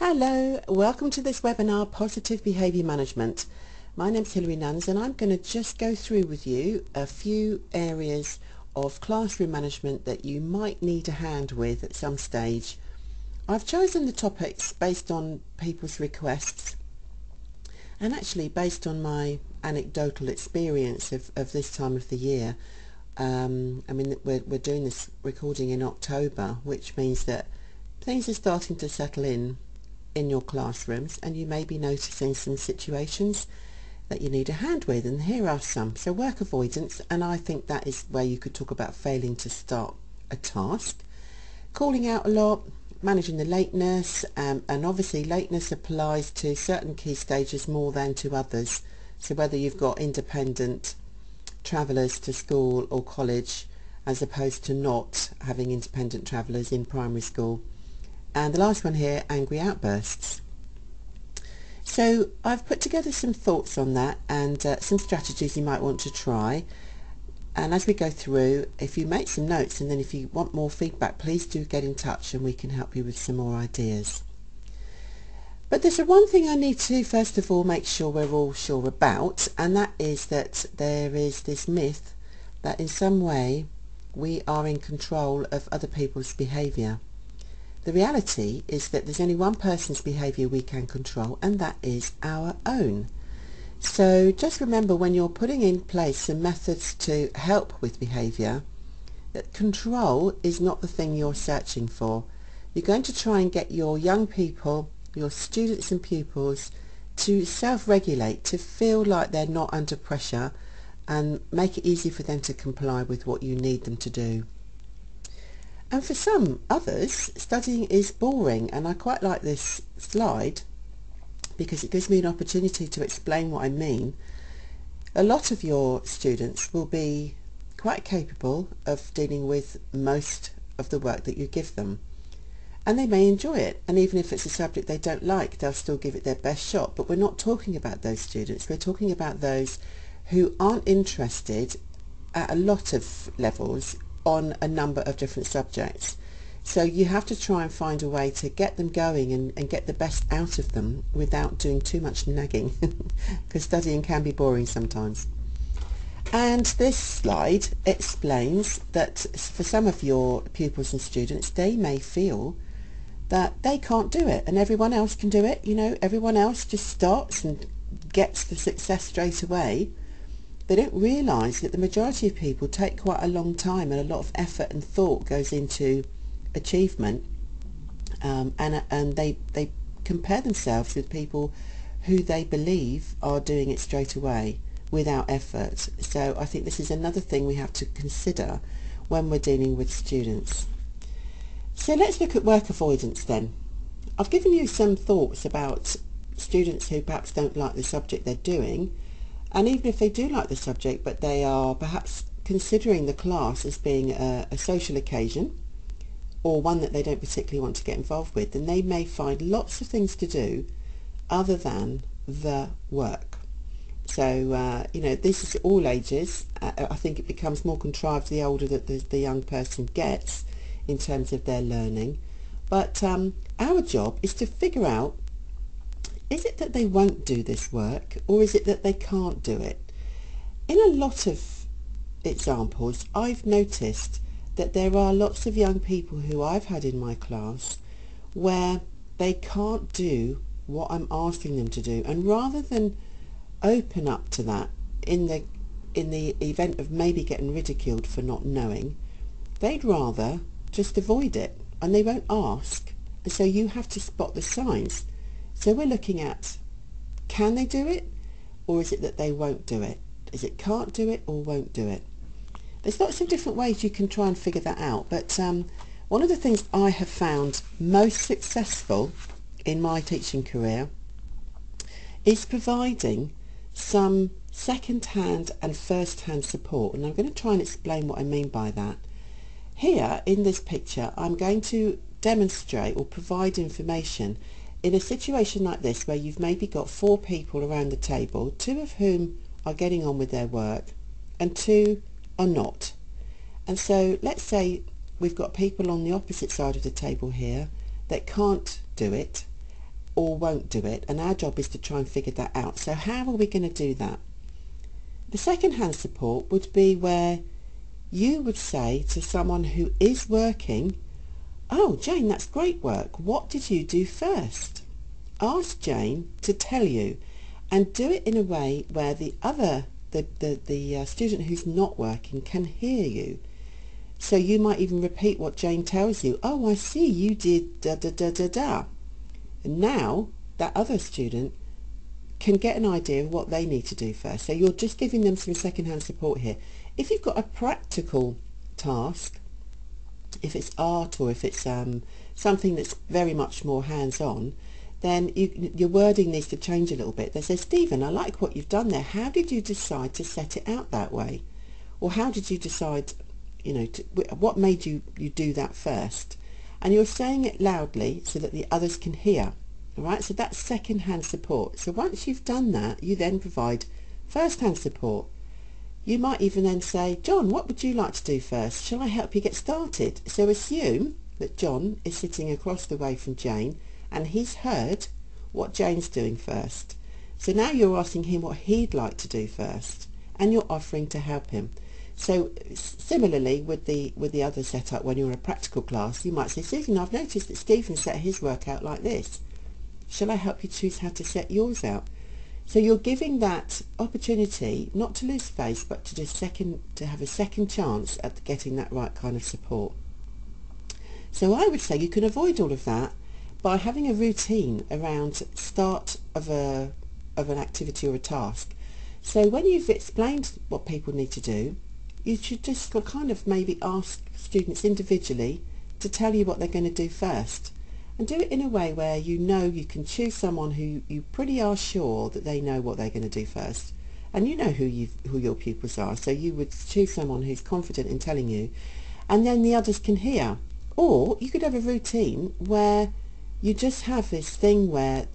Hello, welcome to this webinar, Positive Behaviour Management. My name's Hilary Nunns and I'm going to just go through with you a few areas of classroom management that you might need a hand with at some stage. I've chosen the topics based on people's requests and actually based on my anecdotal experience of this time of the year. We're doing this recording in October, which means that things are starting to settle in your classrooms, and you may be noticing some situations that you need a hand with, and here are some. So work avoidance, and I think that is where you could talk about failing to start a task. Calling out a lot, managing the lateness, and obviously lateness applies to certain key stages more than to others. So whether you've got independent travellers to school or college as opposed to not having independent travellers in primary school. And the last one here, angry outbursts. So I've put together some thoughts on that and some strategies you might want to try. And as we go through, if you make some notes and then if you want more feedback, please do get in touch and we can help you with some more ideas. But there's one thing I need to first of all make sure we're all sure about, and that is that there is this myth that in some way we are in control of other people's behaviour. The reality is that there's only one person's behaviour we can control, and that is our own. So just remember, when you're putting in place some methods to help with behaviour, that control is not the thing you're searching for. You're going to try and get your young people, your students and pupils, to self-regulate, to feel like they're not under pressure, and make it easy for them to comply with what you need them to do. And for some others, studying is boring, and I quite like this slide because it gives me an opportunity to explain what I mean. A lot of your students will be quite capable of dealing with most of the work that you give them, and they may enjoy it, and even if it's a subject they don't like, they'll still give it their best shot. But we're not talking about those students, we're talking about those who aren't interested at a lot of levels on a number of different subjects. So you have to try and find a way to get them going and get the best out of them without doing too much nagging, because studying can be boring sometimes. And this slide explains that for some of your pupils and students, they may feel that they can't do it and everyone else can do it. You know, everyone else just starts and gets the success straight away. They don't realise that the majority of people take quite a long time, and a lot of effort and thought goes into achievement, and they compare themselves with people who they believe are doing it straight away without effort. So I think this is another thing we have to consider when we're dealing with students. So let's look at work avoidance then. I've given you some thoughts about students who perhaps don't like the subject they're doing. And even if they do like the subject, but they are perhaps considering the class as being a social occasion, or one that they don't particularly want to get involved with, then they may find lots of things to do other than the work. So, this is all ages. I think it becomes more contrived the older that the young person gets in terms of their learning. But our job is to figure out, is it that they won't do this work, or is it that they can't do it? In a lot of examples, I've noticed that there are lots of young people who I've had in my class where they can't do what I'm asking them to do, and rather than open up to that in the event of maybe getting ridiculed for not knowing, they'd rather just avoid it, and they won't ask. And so you have to spot the signs. So we're looking at, can they do it, or is it that they won't do it? Is it can't do it or won't do it? There's lots of different ways you can try and figure that out, but one of the things I have found most successful in my teaching career is providing some second-hand and first-hand support, and I'm going to try and explain what I mean by that. Here in this picture, I'm going to demonstrate or provide information in a situation like this, where you've maybe got 4 people around the table, 2 of whom are getting on with their work and 2 are not. And so let's say we've got people on the opposite side of the table here that can't do it, or won't do it, and our job is to try and figure that out. So how are we going to do that? The second-hand support would be where you would say to someone who is working, "Oh, Jane, that's great work. What did you do first?" Ask Jane to tell you, and do it in a way where the student who's not working can hear you. So you might even repeat what Jane tells you. "Oh, I see, you did da da da da da." And now that other student can get an idea of what they need to do first. So you're just giving them some second-hand support here. If you've got a practical task, if it's art or if it's something that's very much more hands-on, then your wording needs to change a little bit. They say, "Stephen, I like what you've done there. How did you decide to set it out that way?" Or how did you decide, what made you do that first? And you're saying it loudly so that the others can hear. All right, so that's second-hand support. So once you've done that, you then provide first-hand support. You might even then say, "John, what would you like to do first? Shall I help you get started?" So assume that John is sitting across the way from Jane and he's heard what Jane's doing first. So now you're asking him what he'd like to do first, and you're offering to help him. So similarly with the other setup, when you're in a practical class, you might say, "Susan, I've noticed that Stephen set his work out like this. Shall I help you choose how to set yours out?" So you're giving that opportunity not to lose face, but to have a second chance at getting that right kind of support. So I would say you can avoid all of that by having a routine around start of an activity or a task. So when you've explained what people need to do, you should just kind of maybe ask students individually to tell you what they're going to do first. And do it in a way where you can choose someone who you pretty are sure that they know what they're going to do first. And you know who your pupils are, so you would choose someone who's confident in telling you, and then the others can hear. Or you could have a routine where you just have this thing where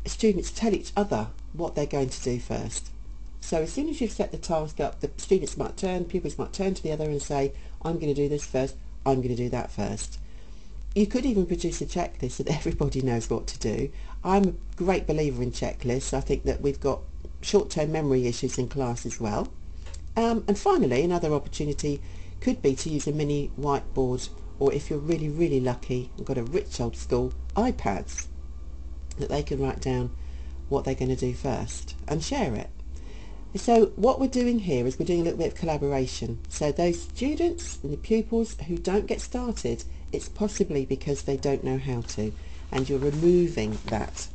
students tell each other what they're going to do first. So as soon as you've set the task up, the pupils might turn to the other and say, "I'm going to do this first, I'm going to do that first." You could even produce a checklist so that everybody knows what to do. I'm a great believer in checklists. I think that we've got short-term memory issues in class as well. And finally, another opportunity could be to use a mini whiteboard, or if you're really, really lucky and got a rich old school, iPads, that they can write down what they're going to do first and share it. So what we're doing here is we're doing a little bit of collaboration. So those students and the pupils who don't get started, it's possibly because they don't know how to, and you're removing that.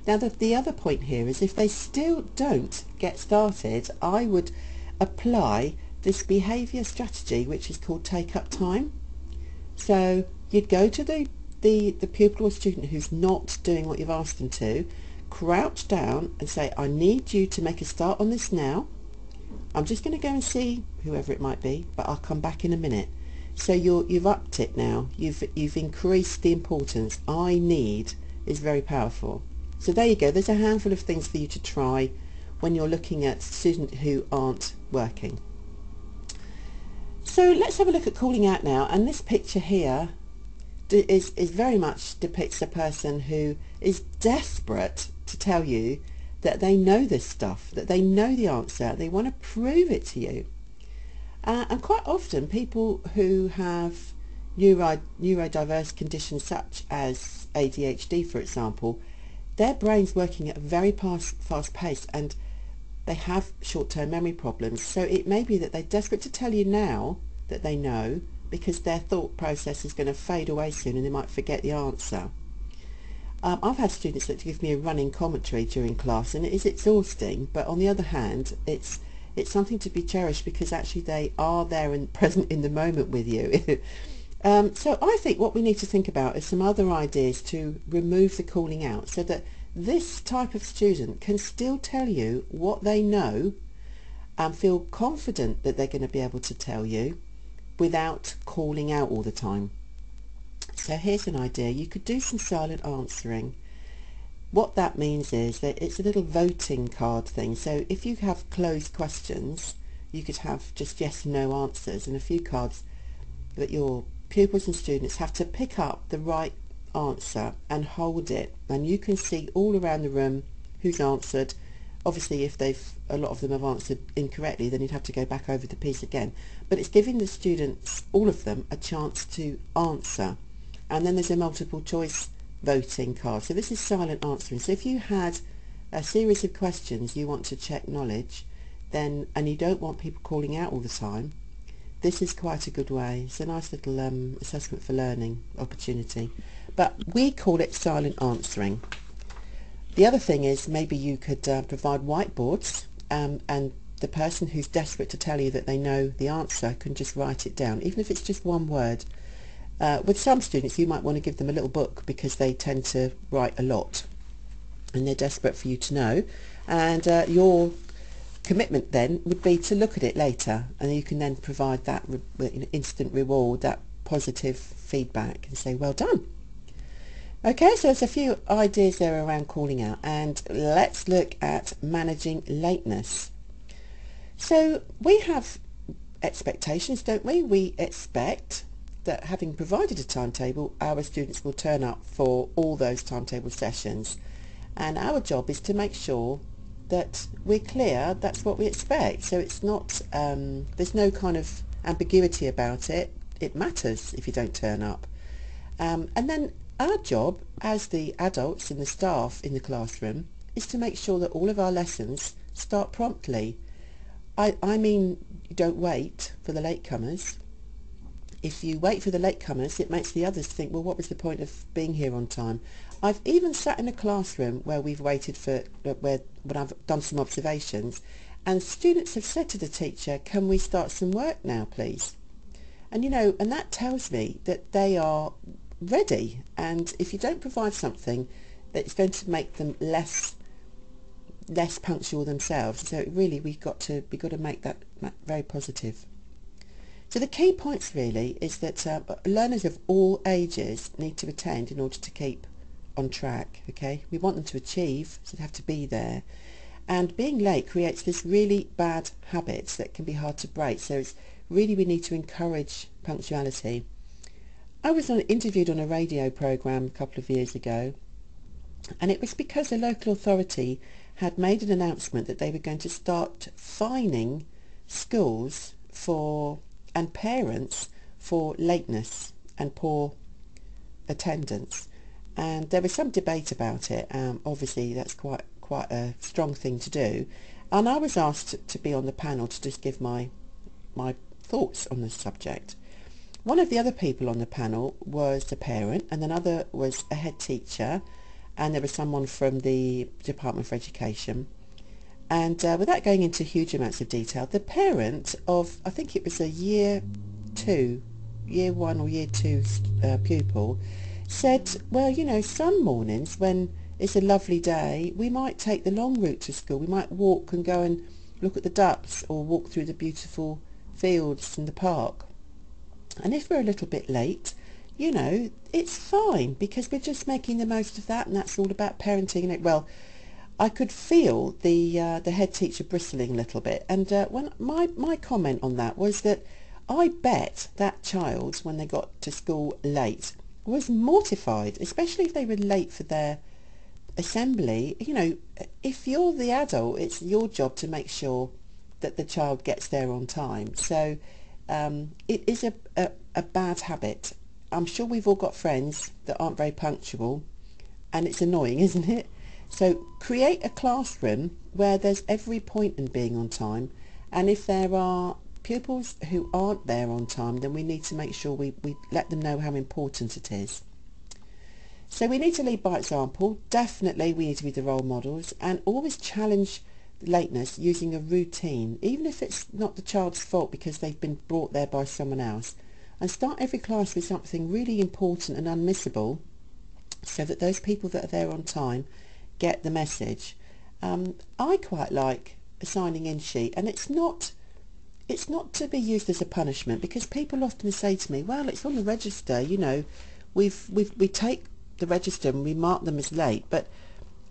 Now the other point here is if they still don't get started, I would apply this behaviour strategy, which is called take up time. So you'd go to the pupil or student who's not doing what you've asked them to, crouch down and say, "I need you to make a start on this now. I'm just going to go and see whoever it might be, but I'll come back in a minute." So you've upped it now. You've increased the importance. "I need" is very powerful. So there you go. There's a handful of things for you to try when you're looking at students who aren't working. So let's have a look at calling out now. And this picture here is very much depicts a person who is desperate to tell you that they know this stuff, that they know the answer. They want to prove it to you. And quite often people who have neurodiverse conditions such as ADHD, for example, their brain's working at a very fast pace and they have short-term memory problems. So it may be that they're desperate to tell you now that they know, because their thought process is going to fade away soon and they might forget the answer. I've had students that give me a running commentary during class, and it is exhausting, but on the other hand it's something to be cherished because actually they are there and present in the moment with you. So I think what we need to think about is some other ideas to remove the calling out, so that this type of student can still tell you what they know and feel confident that they're going to be able to tell you without calling out all the time. So here's an idea. You could do some silent answering. What that means is that it's a little voting card thing. So if you have closed questions, you could have just yes and no answers, and a few cards that your pupils and students have to pick up the right answer and hold it, and you can see all around the room who's answered. Obviously, if a lot of them have answered incorrectly, then you'd have to go back over the piece again. But it's giving the students, all of them, a chance to answer. And then there's a multiple choice voting card. So this is silent answering. So if you had a series of questions you want to check knowledge, then, and you don't want people calling out all the time, this is quite a good way. It's a nice little assessment for learning opportunity. But we call it silent answering. The other thing is maybe you could provide whiteboards, and the person who's desperate to tell you that they know the answer can just write it down, even if it's just one word. With some students you might want to give them a little book because they tend to write a lot and they're desperate for you to know, and your commitment then would be to look at it later, and you can then provide that instant reward, that positive feedback, and say well done. Okay, so there's a few ideas there around calling out, and let's look at managing lateness. So we have expectations, don't we? We expect that, having provided a timetable, our students will turn up for all those timetable sessions, and our job is to make sure that we're clear that's what we expect. So it's not, there's no kind of ambiguity about it. It matters if you don't turn up. And then our job as the adults and the staff in the classroom is to make sure that all of our lessons start promptly. I mean, you don't wait for the latecomers. If you wait for the latecomers, it makes the others think, well, what was the point of being here on time? I've even sat in a classroom where we've waited for, when I've done some observations, and students have said to the teacher, can we start some work now, please? And and that tells me that they are ready, and if you don't provide something that's going to make them less punctual themselves, so really we've got to make that very positive. So the key points really is that learners of all ages need to attend in order to keep on track. Okay, we want them to achieve, so they have to be there, and being late creates this really bad habits that can be hard to break. So it's really, we need to encourage punctuality. I was interviewed on a radio programme a couple of years ago, and it was because a local authority had made an announcement that they were going to start fining schools and parents for lateness and poor attendance, and there was some debate about it. Obviously that's quite a strong thing to do, and I was asked to be on the panel to just give my thoughts on the subject. One of the other people on the panel was a parent, and another was a head teacher, and there was someone from the Department for Education. And without going into huge amounts of detail, the parent of, I think it was a year 1 or year 2 pupil, said, well, some mornings when it's a lovely day, we might take the long route to school. We might walk and go and look at the ducks, or walk through the beautiful fields in the park. And if we're a little bit late, it's fine, because we're just making the most of that, and that's all about parenting. Well, I could feel the head teacher bristling a little bit, and when my comment on that was that I bet that child, when they got to school late, was mortified, especially if they were late for their assembly. If you're the adult, it's your job to make sure that the child gets there on time. So it is a bad habit. I'm sure we've all got friends that aren't very punctual, and it's annoying, isn't it? So create a classroom where there's every point in being on time, and if there are pupils who aren't there on time, then we need to make sure we let them know how important it is. So we need to lead by example. Definitely we need to be the role models, and always challenge lateness using a routine, even if it's not the child's fault because they've been brought there by someone else. And start every class with something really important and unmissable, so that those people that are there on time get the message. I quite like a signing in sheet, and it's not to be used as a punishment, because people often say to me, well, it's on the register, we take the register and we mark them as late. But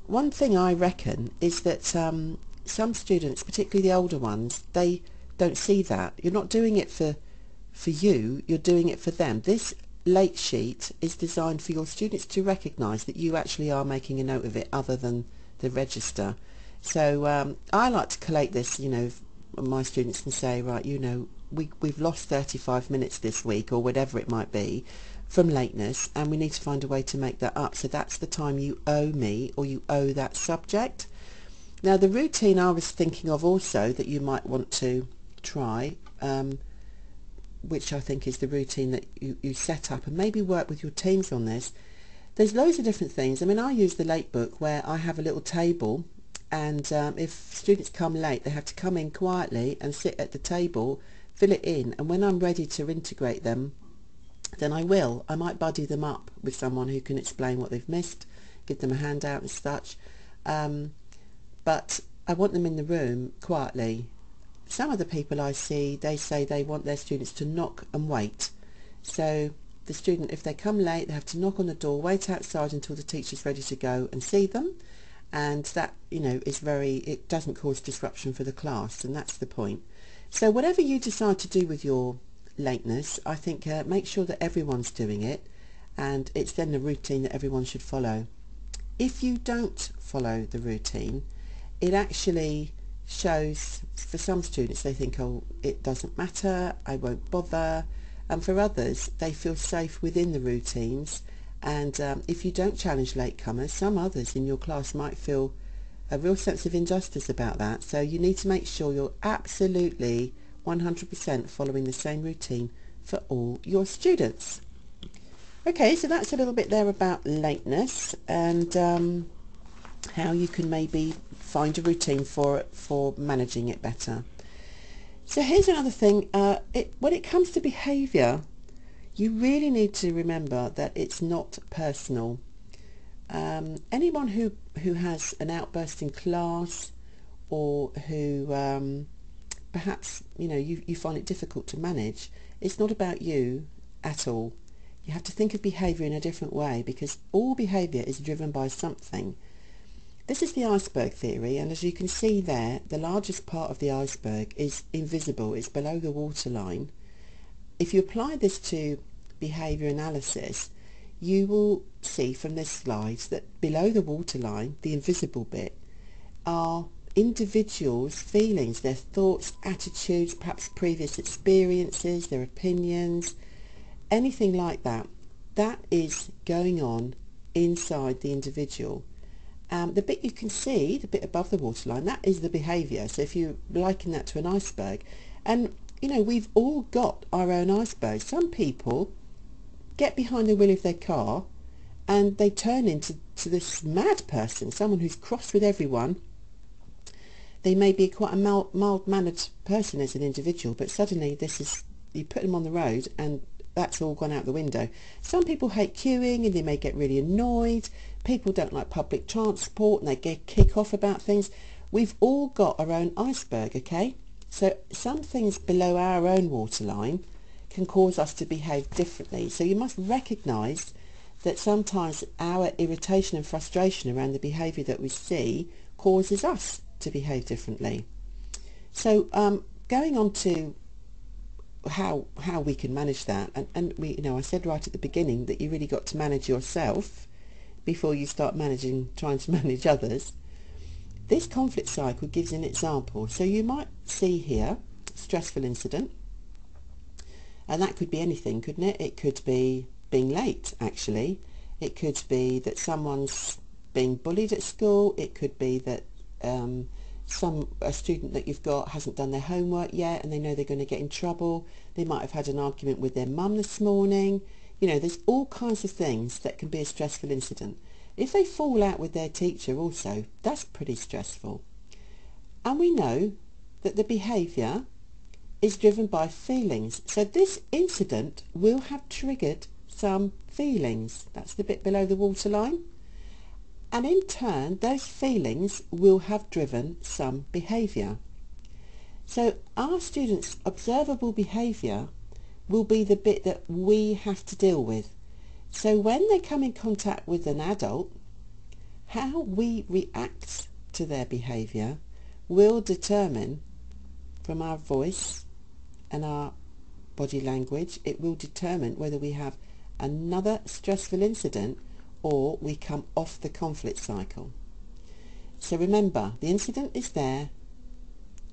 one thing I reckon is that some students, particularly the older ones, they don't see that. You're not doing it for you, you're doing it for them. This late sheet is designed for your students to recognise that you actually are making a note of it other than the register. So I like to collate this, my students can say, right, we've lost 35 minutes this week or whatever it might be from lateness, and we need to find a way to make that up. So that's the time you owe me, or you owe that subject. Now the routine I was thinking of also that you might want to try, which I think is the routine that you set up, and maybe work with your teams on this. There's loads of different things. I mean, I use the late book where I have a little table, and if students come late, they have to come in quietly and sit at the table, fill it in, and when I'm ready to integrate them, then I will. I might buddy them up with someone who can explain what they've missed, give them a handout and such, but I want them in the room quietly. Some of the people I see, they say they want their students to knock and wait. So the student, if they come late, they have to knock on the door, wait outside until the teacher's ready to go and see them. And that, it doesn't cause disruption for the class, and that's the point. So whatever you decide to do with your lateness, I think make sure that everyone's doing it, and it's then the routine that everyone should follow. If you don't follow the routine, it actually shows, for some students, they think, oh, it doesn't matter, I won't bother, and for others, they feel safe within the routines. And if you don't challenge latecomers, some others in your class might feel a real sense of injustice about that. So you need to make sure you're absolutely 100% following the same routine for all your students. Okay, so that's a little bit there about lateness, and how you can maybe find a routine for managing it better. So here's another thing. When it comes to behaviour, you really need to remember that it's not personal. Anyone who has an outburst in class, or who perhaps you find it difficult to manage, it's not about you at all. You have to think of behaviour in a different way, because all behaviour is driven by something. This is the iceberg theory, and as you can see there, the largest part of the iceberg is invisible, it's below the waterline. If you apply this to behaviour analysis, you will see from this slide that below the waterline, the invisible bit, are individuals' feelings, their thoughts, attitudes, perhaps previous experiences, their opinions, anything like that. That is going on inside the individual. The bit you can see, the bit above the waterline, that is the behaviour. So if you liken that to an iceberg, and we've all got our own iceberg. Some people get behind the wheel of their car and they turn into this mad person, someone who's cross with everyone. They may be quite a mild-mannered person as an individual, but suddenly you put them on the road and that's all gone out the window. Some people hate queuing and they may get really annoyed. People don't like public transport and they kick off about things. We've all got our own iceberg, okay? So some things below our own waterline can cause us to behave differently. So you must recognise that sometimes our irritation and frustration around the behaviour that we see causes us to behave differently. So going on to how we can manage that, and I said right at the beginning that you really got to manage yourself before you start trying to manage others. This conflict cycle gives an example. So you might see here stressful incident, and that could be anything, couldn't it? It could be being late, actually. It could be that someone's being bullied at school. It could be that a student that you've got hasn't done their homework yet and they know they're going to get in trouble. They might have had an argument with their mum this morning. There's all kinds of things that can be a stressful incident. If they fall out with their teacher also, that's pretty stressful. And we know that the behaviour is driven by feelings. So this incident will have triggered some feelings. That's the bit below the waterline. And in turn, those feelings will have driven some behaviour. So our students' observable behaviour will be the bit that we have to deal with. So when they come in contact with an adult, how we react to their behaviour will determine, from our voice and our body language, it will determine whether we have another stressful incident, or we come off the conflict cycle. So remember, the incident is there,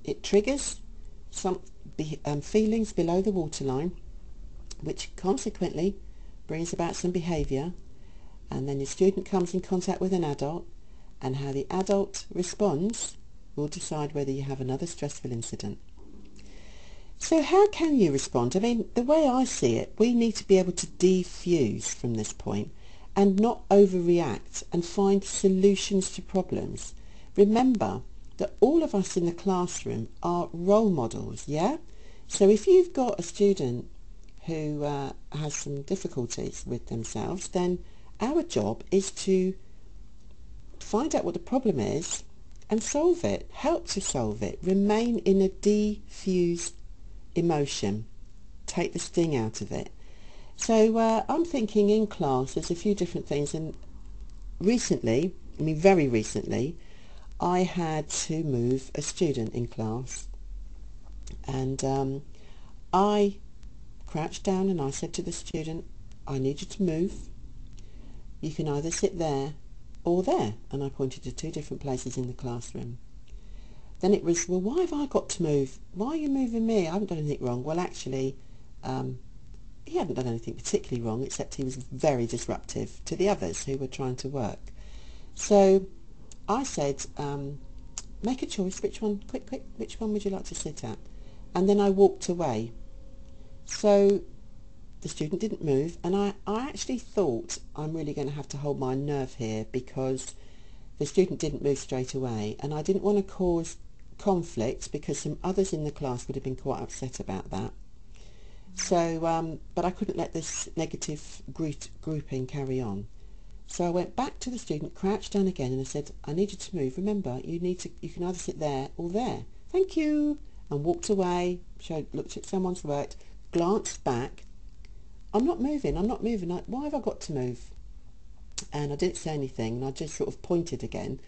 it triggers some feelings below the waterline, which consequently brings about some behaviour, and then your student comes in contact with an adult, and how the adult responds will decide whether you have another stressful incident. So how can you respond? I mean, the way I see it, we need to be able to defuse from this point and not overreact and find solutions to problems. Remember that all of us in the classroom are role models, yeah? So if you've got a student who has some difficulties with themselves, then our job is to find out what the problem is and solve it, help to solve it, remain in a diffused emotion, take the sting out of it. So I'm thinking in class there's a few different things, and recently, I mean very recently, I had to move a student in class, and I crouched down and I said to the student, I need you to move. You can either sit there or there, and I pointed to two different places in the classroom. Then it was, well, why have I got to move? Why are you moving me? I haven't done anything wrong. Well, actually, he hadn't done anything particularly wrong, except he was very disruptive to the others who were trying to work. So I said, make a choice, which one, quick, which one would you like to sit at? And then I walked away. So the student didn't move, and I actually thought I'm really going to have to hold my nerve here, because the student didn't move straight away, and I didn't want to cause conflict because some others in the class would have been quite upset about that. So, but I couldn't let this negative grouping carry on. So I went back to the student, crouched down again, and I said, I need you to move. Remember, you can either sit there or there. Thank you. And walked away, looked at someone's work, glanced back. I'm not moving. Why have I got to move? And I didn't say anything, and I just sort of pointed again.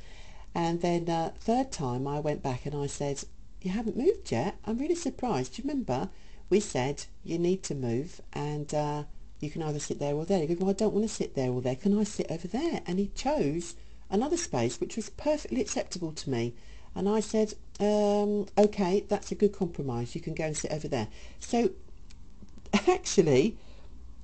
And then third time I went back and I said, you haven't moved yet? I'm really surprised. Do you remember we said you need to move, and you can either sit there or there? He goes, well, I don't want to sit there or there. Can I sit over there? And he chose another space, which was perfectly acceptable to me. And I said, okay, that's a good compromise. You can go and sit over there. So actually,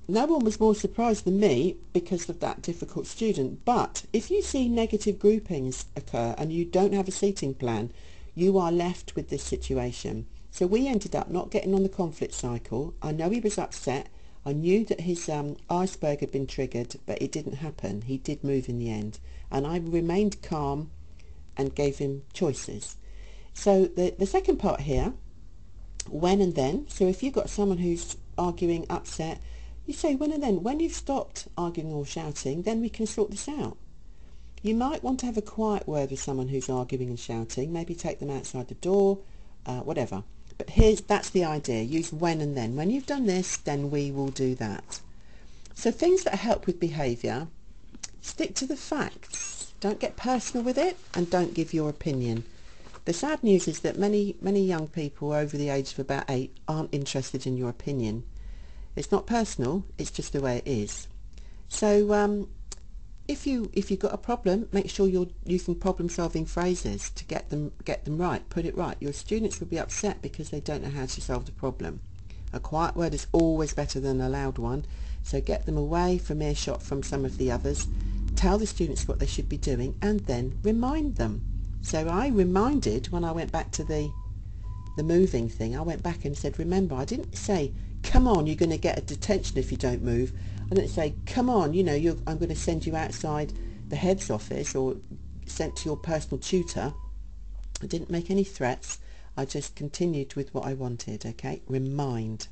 no one was more surprised than me because of that difficult student. But if you see negative groupings occur and you don't have a seating plan, you are left with this situation. So we ended up not getting on the conflict cycle. I know he was upset. I knew that his iceberg had been triggered, but it didn't happen. He did move in the end. And I remained calm and gave him choices. So the second part here, when and then. So if you've got someone who's arguing, upset, you say when and then. When you've stopped arguing or shouting, then we can sort this out. You might want to have a quiet word with someone who's arguing and shouting. Maybe take them outside the door, whatever. But that's the idea. Use when and then. When you've done this, then we will do that. So things that help with behaviour: stick to the facts. Don't get personal with it, and don't give your opinion. The sad news is that many young people over the age of about 8 aren't interested in your opinion. It's not personal, it's just the way it is. So if you've got a problem, make sure you're using problem-solving phrases to get them right, put it right. Your students will be upset because they don't know how to solve the problem. A quiet word is always better than a loud one, so get them away from earshot from some of the others. Tell the students what they should be doing, and then remind them. So I reminded, when I went back to the moving thing, I went back and said, remember, I didn't say, come on, you're going to get a detention if you don't move. I didn't say, come on, I'm going to send you outside the head's office or sent to your personal tutor. I didn't make any threats. I just continued with what I wanted, okay? Remind.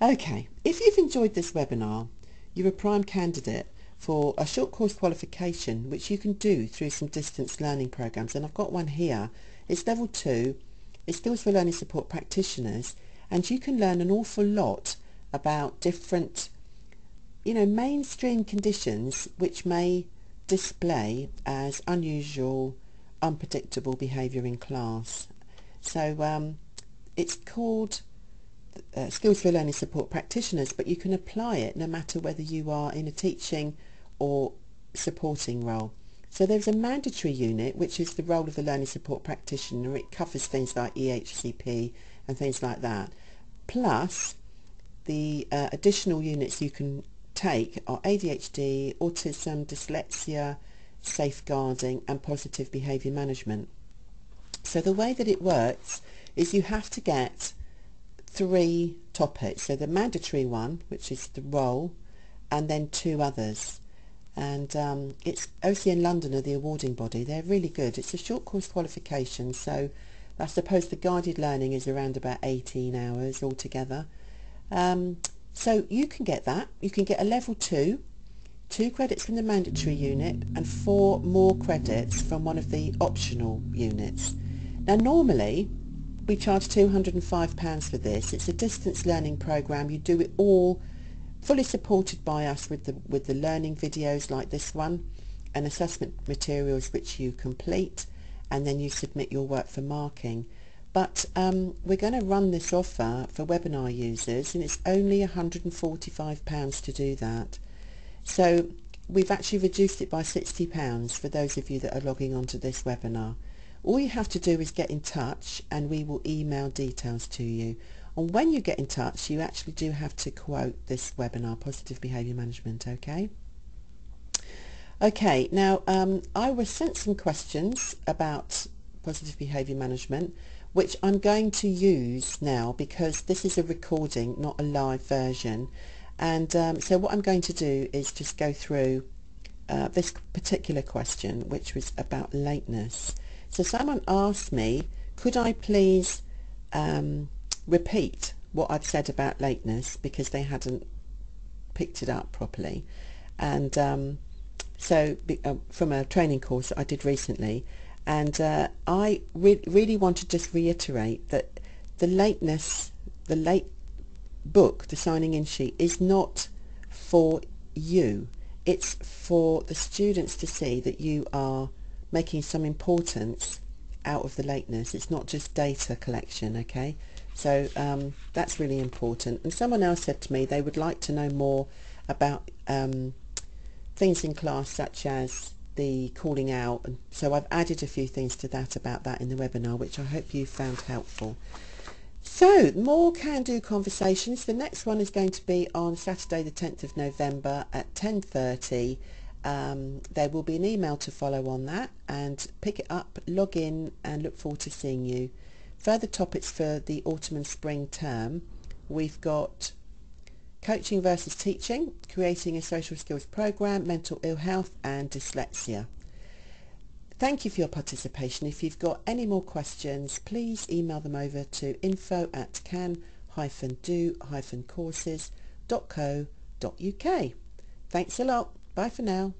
Okay, if you've enjoyed this webinar, you're a prime candidate for a short course qualification, which you can do through some distance learning programs. And I've got one here. It's level 2. It's Skills for Learning Support Practitioners. And you can learn an awful lot about different, mainstream conditions which may display as unusual, unpredictable behaviour in class. So it's called skills for learning support practitioners, but you can apply it no matter whether you are in a teaching or supporting role. So there's a mandatory unit, which is the role of the learning support practitioner. It covers things like EHCP and things like that. Plus, the additional units you can take are ADHD, autism, dyslexia, safeguarding and positive behaviour management. So the way that it works is you have to get 3 topics. So the mandatory one, which is the role, and then 2 others. And it's OCN London are the awarding body. They're really good. It's a short course qualification, so I suppose the guided learning is around about 18 hours altogether. So you can get that. You can get a level 2, 2 credits from the mandatory unit and 4 more credits from one of the optional units. Now normally we charge £205 for this. It's a distance learning program. You do it all fully supported by us with the learning videos like this one and assessment materials which you complete, and then you submit your work for marking. But we're going to run this offer for webinar users, and it's only £145 to do that. So we've actually reduced it by £60 for those of you that are logging on to this webinar. All you have to do is get in touch and we will email details to you. And when you get in touch, you actually do have to quote this webinar, Positive Behaviour Management, okay? Okay, now I was sent some questions about positive behaviour management, which I'm going to use now because this is a recording, not a live version. And so what I'm going to do is just go through this particular question, which was about lateness. So someone asked me, could I please repeat what I've said about lateness because they hadn't picked it up properly. And so from a training course that I did recently, and I really want to just reiterate that the lateness, the late book, the signing in sheet, is not for you. It's for the students to see that you are making some importance out of the lateness. It's not just data collection, okay? So that's really important. And someone else said to me they would like to know more about things in class such as the calling out, and so I've added a few things to that about that in the webinar, which I hope you found helpful. So more can-do conversations. The next one is going to be on Saturday the 10th of November at 10:30. There will be an email to follow on that, and pick it up, log in, and look forward to seeing you. Further topics for the autumn and spring term, we've got coaching versus teaching, creating a social skills program, mental ill health and dyslexia. Thank you for your participation. If you've got any more questions, please email them over to info@can-do-courses.co.uk. Thanks a lot. Bye for now.